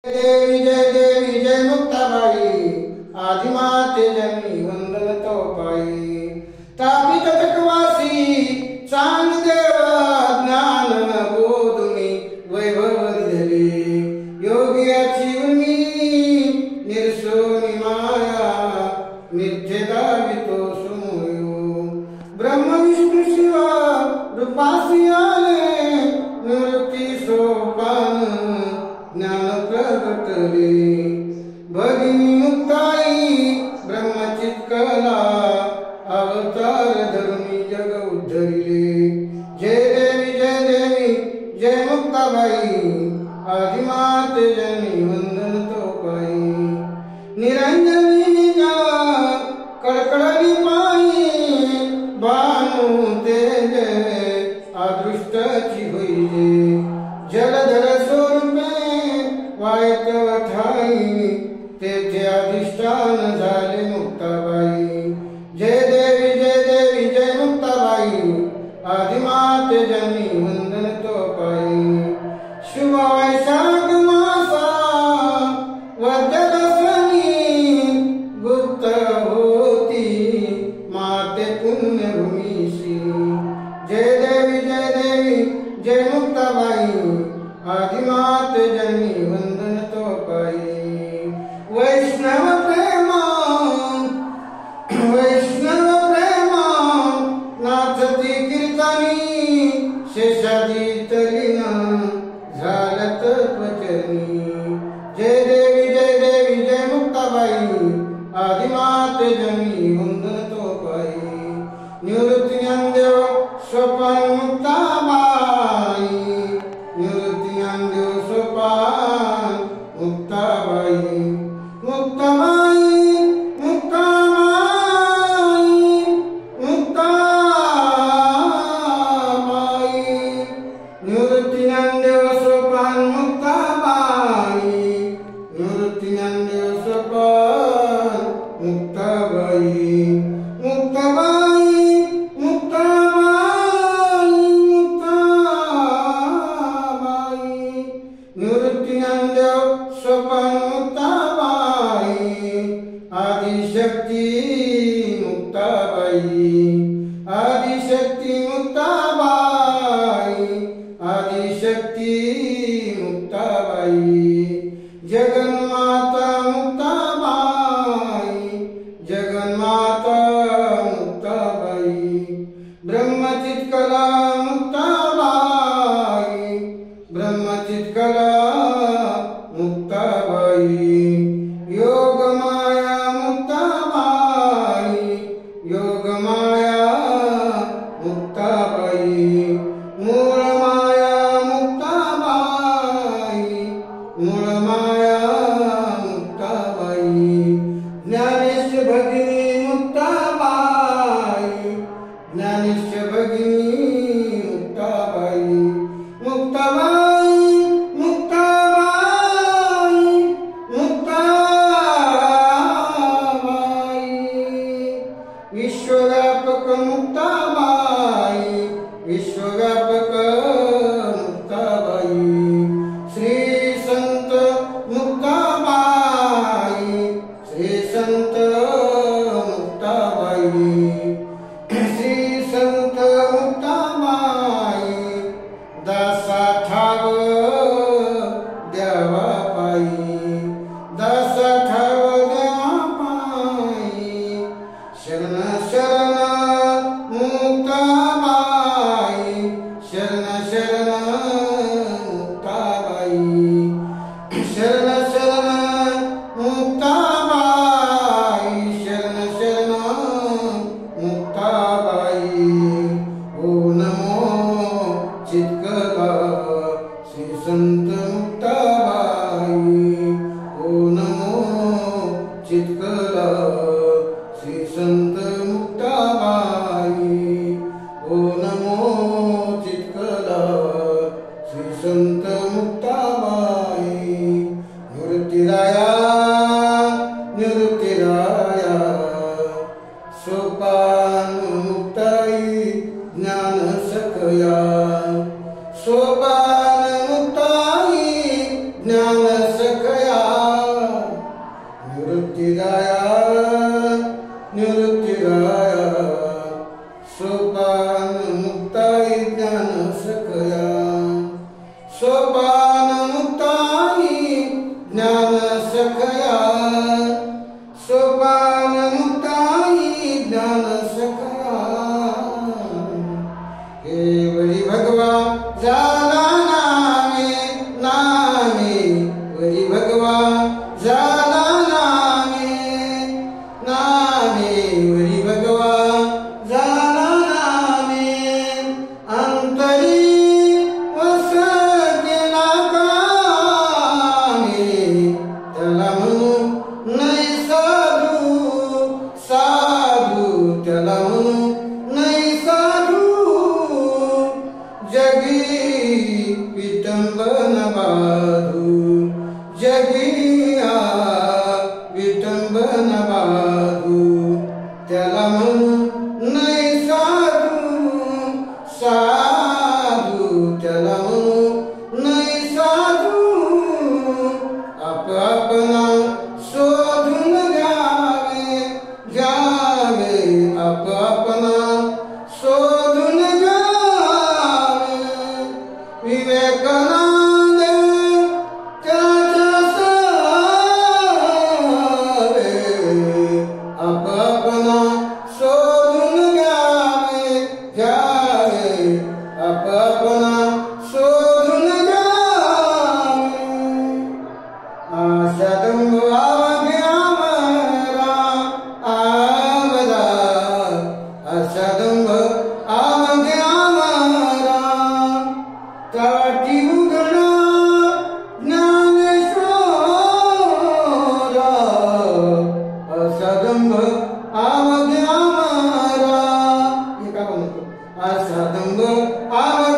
जय देवी जय मुक्ताबाई आदिमाते जन्मी वंदन तो पाई तापित तकवासी चांग देवा ज्ञान बोधुनी वैभव दिले योगियाची उर्मी निर्सोनी माया नित्यता वितो सुमोयो ब्रह्म विष्णु शिवा रूपासी आले निवृत्ती सोपान ज्ञान प्रगटले भगिनी मुक्ताई ब्रह्मचित कला अवतार धर्मी जग उद्धरिले जय देवी जय मुक्ताबाई आदिमाते जनी वंदन तो पाई निरंजनी निगा कळकळली पाई बाणू तेज अदृष्टाची होईले जलधर स्वरूपे वायत वठाई तेथे अधिष्ठान झाले मुक्ताबाई जय देवी जय मुक्ताबाई आदिमाते जनी वंदन तो पाई शुभ वैशाख मासा वज्रदशमी गुप्त होती माते पुण्यभूमीशी जय देवी जय मुक्ताबाई आदिमाते जनी वंदन तो पाई वैष्णव प्रेम नाचती कीर्तनी शेषादी तलीन झालत त्वचनी जय देवी जय मुक्ताबाई आदिमाते जनी वंदन तो पाई निवृत्ती ज्ञानदेव सोपान मुक्ताबाई निवृत्ती ज्ञानदेव सोपान मुक्ताबाई मुक्ताबाई निवृत्ती ज्ञानदेव सोपान मुक्ताबाई निवृत्ती ज्ञानदेव सोपान मुक्ताबाई निवृत्ती ज्ञानदेव सोपान मुक्ताबाई आदिशक्ती मुक्ताबाई आदिशक्ती मुक्ताबाई आदिशक्ती मुक्ताबाई जगन्माता मुक्ताबाई जगन्माता मुक्ताबाई ब्रह्मचित कला मुक्ताबाई ब्रह्मचित कला मुक्ताबाई योग माया मुक्ताबाई योग माया मुक्ताबाई मूळ माया मुक्ताबाई मूळ माया मुक्ताबाई ज्ञानेश भगिनी मुक्ताबाई ज्ञानेश भगिनी मुक्ताबाई मुक्ताबाई विश्वव्यापक मुक्ताबाई विश्वव्यापक मुक्ताबाई श्री संत सखया सोपान मुक्ताई ज्ञान सखया केवळी भगवा झाला नामे नामे वरी भगवा झाला नामे नामे वरी भगवा झाला नामे अंतरी वस केला कामे त्याला म्हणू नाही साधू साधू त्याला म्हणू नाही साधू जगी विटंबन बाधू जगी विटंबन बाधू त्याला म्हणू नाही साधू साधू त्याला म्हणू नाही साधू आपणा शोधून घ्यावे घ्यावे आपणा शोधून घ्यावे विवेकानंद त्याच्या सारे आपणा शोधून घ्यावे घ्यावे आपणा शोधून घ्यावे आशादंभ आवघे आमरा आवरा आशादंभ आवघे आमरा ताटी उघडा ज्ञानेश्वरा आशादंभ आवघे आमरा हे का म्हणतो आशादंभ आवघे